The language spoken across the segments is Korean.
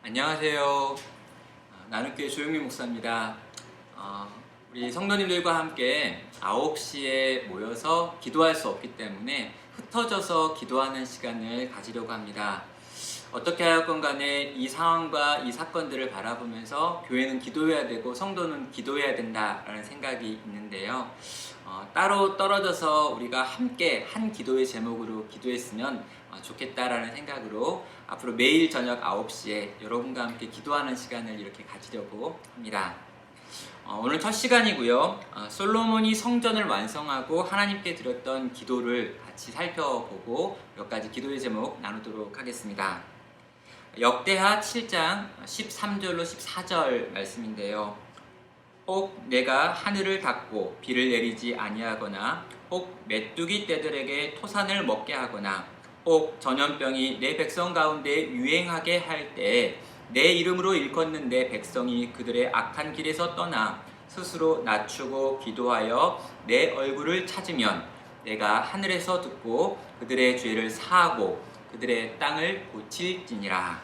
안녕하세요. 나눔교회 조용미 목사입니다. 우리 성도님들과 함께 9시에 모여서 기도할 수 없기 때문에 흩어져서 기도하는 시간을 가지려고 합니다. 어떻게 하였건 간에 이 상황과 이 사건들을 바라보면서 교회는 기도해야 되고 성도는 기도해야 된다라는 생각이 있는데요. 따로 떨어져서 우리가 함께 한 기도의 제목으로 기도했으면 좋겠다라는 생각으로 앞으로 매일 저녁 9시에 여러분과 함께 기도하는 시간을 이렇게 가지려고 합니다. 오늘 첫 시간이고요. 솔로몬이 성전을 완성하고 하나님께 드렸던 기도를 같이 살펴보고 몇 가지 기도의 제목 나누도록 하겠습니다. 역대하 7장 13절로 14절 말씀인데요. 혹 내가 하늘을 닫고 비를 내리지 아니하거나 혹 메뚜기 떼들에게 토산을 먹게 하거나 혹 전염병이 내 백성 가운데 유행하게 할 때에 내 이름으로 일컫는 내 백성이 그들의 악한 길에서 떠나 스스로 낮추고 기도하여 내 얼굴을 찾으면 내가 하늘에서 듣고 그들의 죄를 사하고 그들의 땅을 고칠지니라.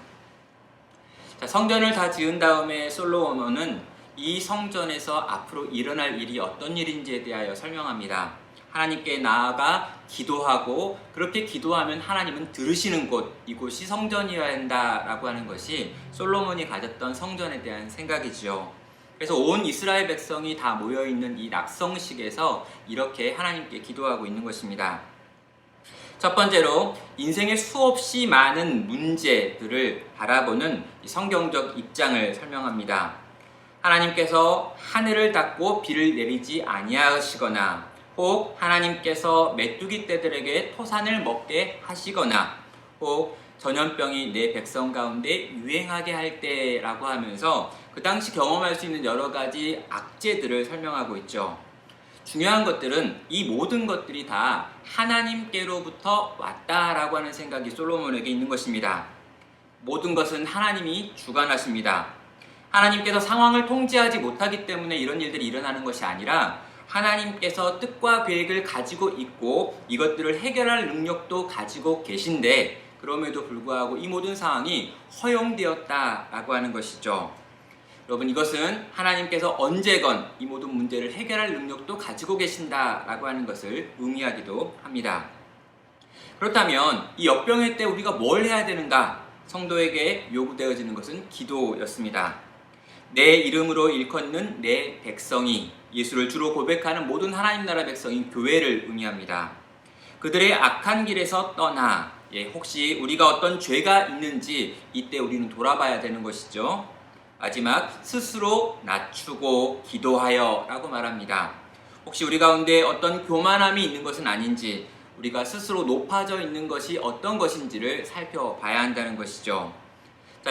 성전을 다 지은 다음에 솔로몬은 이 성전에서 앞으로 일어날 일이 어떤 일인지에 대하여 설명합니다. 하나님께 나아가 기도하고 그렇게 기도하면 하나님은 들으시는 곳, 이곳이 성전이어야 한다라고 하는 것이 솔로몬이 가졌던 성전에 대한 생각이죠. 그래서 온 이스라엘 백성이 다 모여있는 이 낙성식에서 이렇게 하나님께 기도하고 있는 것입니다. 첫 번째로 인생의 수없이 많은 문제들을 바라보는 성경적 입장을 설명합니다. 하나님께서 하늘을 닫고 비를 내리지 아니하시거나 혹 하나님께서 메뚜기 떼들에게 토산을 먹게 하시거나 혹 전염병이 내 백성 가운데 유행하게 할 때라고 하면서 그 당시 경험할 수 있는 여러 가지 악재들을 설명하고 있죠. 중요한 것들은 이 모든 것들이 다 하나님께로부터 왔다라고 하는 생각이 솔로몬에게 있는 것입니다. 모든 것은 하나님이 주관하십니다. 하나님께서 상황을 통제하지 못하기 때문에 이런 일들이 일어나는 것이 아니라 하나님께서 뜻과 계획을 가지고 있고 이것들을 해결할 능력도 가지고 계신데 그럼에도 불구하고 이 모든 상황이 허용되었다라고 하는 것이죠. 여러분, 이것은 하나님께서 언제건 이 모든 문제를 해결할 능력도 가지고 계신다라고 하는 것을 의미하기도 합니다. 그렇다면 이 역병의 때 우리가 뭘 해야 되는가? 성도에게 요구되어지는 것은 기도였습니다. 내 이름으로 일컫는 내 백성이, 예수를 주로 고백하는 모든 하나님 나라 백성인 교회를 의미합니다. 그들의 악한 길에서 떠나, 혹시 우리가 어떤 죄가 있는지 이때 우리는 돌아봐야 되는 것이죠. 마지막, 스스로 낮추고 기도하여 라고 말합니다. 혹시 우리 가운데 어떤 교만함이 있는 것은 아닌지, 우리가 스스로 높아져 있는 것이 어떤 것인지를 살펴봐야 한다는 것이죠.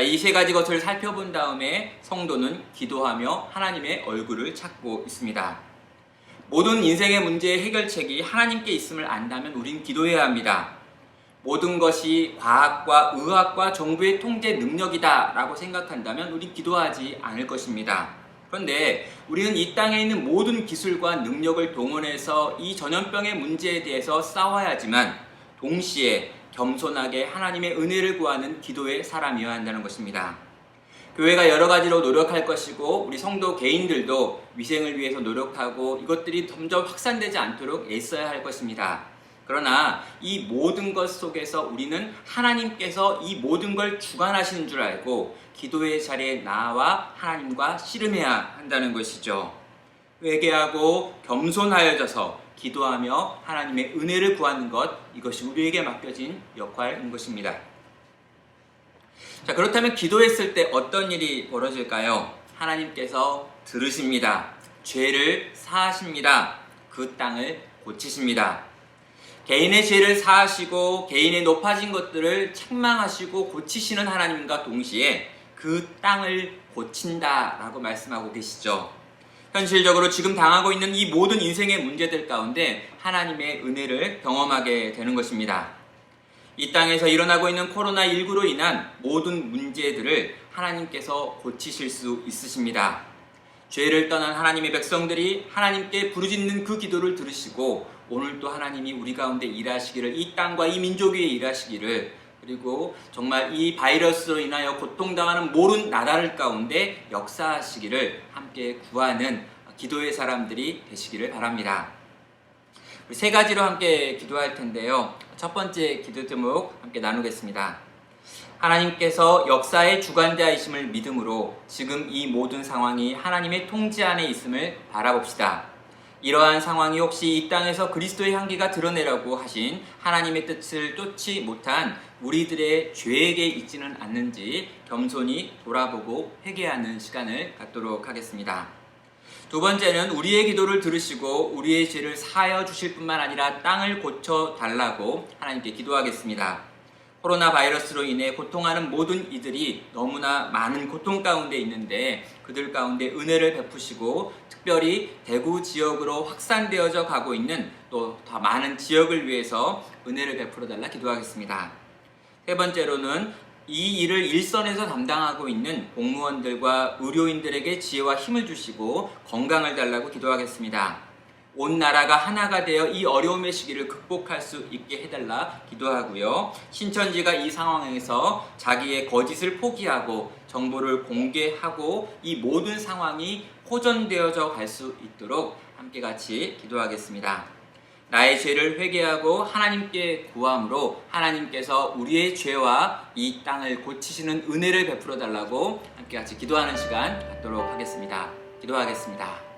이 세 가지 것을 살펴본 다음에 성도는 기도하며 하나님의 얼굴을 찾고 있습니다. 모든 인생의 문제의 해결책이 하나님께 있음을 안다면 우린 기도해야 합니다. 모든 것이 과학과 의학과 정부의 통제 능력이다 라고 생각한다면 우린 기도하지 않을 것입니다. 그런데 우리는 이 땅에 있는 모든 기술과 능력을 동원해서 이 전염병의 문제에 대해서 싸워야지만 동시에 겸손하게 하나님의 은혜를 구하는 기도의 사람이어야 한다는 것입니다. 교회가 여러 가지로 노력할 것이고 우리 성도 개인들도 위생을 위해서 노력하고 이것들이 점점 확산되지 않도록 애써야 할 것입니다. 그러나 이 모든 것 속에서 우리는 하나님께서 이 모든 걸 주관하시는 줄 알고 기도의 자리에 나와 하나님과 씨름해야 한다는 것이죠. 회개하고 겸손하여져서 기도하며 하나님의 은혜를 구하는 것, 이것이 우리에게 맡겨진 역할인 것입니다. 그렇다면 기도했을 때 어떤 일이 벌어질까요? 하나님께서 들으십니다. 죄를 사하십니다. 그 땅을 고치십니다. 개인의 죄를 사하시고 개인의 높아진 것들을 책망하시고 고치시는 하나님과 동시에 그 땅을 고친다라고 말씀하고 계시죠. 현실적으로 지금 당하고 있는 이 모든 인생의 문제들 가운데 하나님의 은혜를 경험하게 되는 것입니다. 이 땅에서 일어나고 있는 코로나19로 인한 모든 문제들을 하나님께서 고치실 수 있으십니다. 죄를 떠난 하나님의 백성들이 하나님께 부르짖는 그 기도를 들으시고 오늘도 하나님이 우리 가운데 일하시기를, 이 땅과 이 민족 위에 일하시기를 그리고 정말 이 바이러스로 인하여 고통당하는 모든 나라를 가운데 역사하시기를 함께 구하는 기도의 사람들이 되시기를 바랍니다. 우리 세 가지로 함께 기도할 텐데요. 첫 번째 기도 제목 함께 나누겠습니다. 하나님께서 역사의 주관자이심을 믿음으로 지금 이 모든 상황이 하나님의 통제 안에 있음을 바라봅시다. 이러한 상황이 혹시 이 땅에서 그리스도의 향기가 드러내라고 하신 하나님의 뜻을 쫓지 못한 우리들의 죄에게 있지는 않는지 겸손히 돌아보고 회개하는 시간을 갖도록 하겠습니다. 두 번째는 우리의 기도를 들으시고 우리의 죄를 사하여 주실 뿐만 아니라 땅을 고쳐 달라고 하나님께 기도하겠습니다. 코로나 바이러스로 인해 고통하는 모든 이들이 너무나 많은 고통 가운데 있는데 그들 가운데 은혜를 베푸시고 특별히 대구 지역으로 확산되어져 가고 있는 또 더 많은 지역을 위해서 은혜를 베풀어 달라 기도하겠습니다. 세 번째로는 이 일을 일선에서 담당하고 있는 공무원들과 의료인들에게 지혜와 힘을 주시고 건강을 달라고 기도하겠습니다. 온 나라가 하나가 되어 이 어려움의 시기를 극복할 수 있게 해달라 기도하고요. 신천지가 이 상황에서 자기의 거짓을 포기하고 정보를 공개하고 이 모든 상황이 호전되어져 갈 수 있도록 함께 같이 기도하겠습니다. 나의 죄를 회개하고 하나님께 구함으로 하나님께서 우리의 죄와 이 땅을 고치시는 은혜를 베풀어 달라고 함께 같이 기도하는 시간 갖도록 하겠습니다. 기도하겠습니다.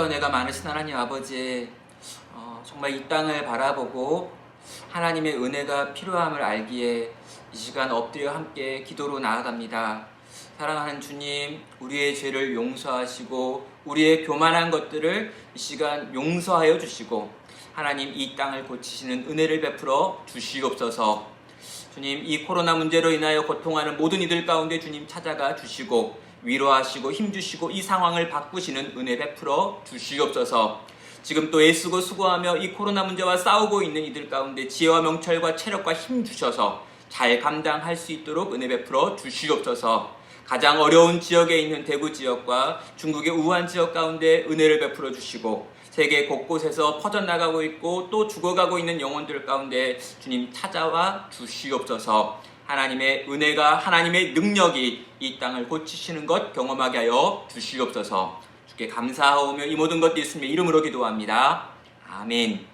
사랑과 은혜가 많으신 하나님 아버지, 정말 이 땅을 바라보고 하나님의 은혜가 필요함을 알기에 이 시간 엎드려 함께 기도로 나아갑니다. 사랑하는 주님, 우리의 죄를 용서하시고 우리의 교만한 것들을 이 시간 용서하여 주시고 하나님 이 땅을 고치시는 은혜를 베풀어 주시옵소서. 주님, 이 코로나 문제로 인하여 고통하는 모든 이들 가운데 주님 찾아가 주시고 위로하시고 힘주시고 이 상황을 바꾸시는 은혜 베풀어 주시옵소서. 지금 또 애쓰고 수고하며 이 코로나 문제와 싸우고 있는 이들 가운데 지혜와 명철과 체력과 힘 주셔서 잘 감당할 수 있도록 은혜 베풀어 주시옵소서. 가장 어려운 지역에 있는 대구 지역과 중국의 우한 지역 가운데 은혜를 베풀어 주시고 세계 곳곳에서 퍼져나가고 있고 또 죽어가고 있는 영혼들 가운데 주님 찾아와 주시옵소서. 하나님의 은혜가, 하나님의 능력이 이 땅을 고치시는 것 경험하게 하여 주시옵소서. 주께 감사하오며 이 모든 것 예수님의 이름으로 기도합니다. 아멘.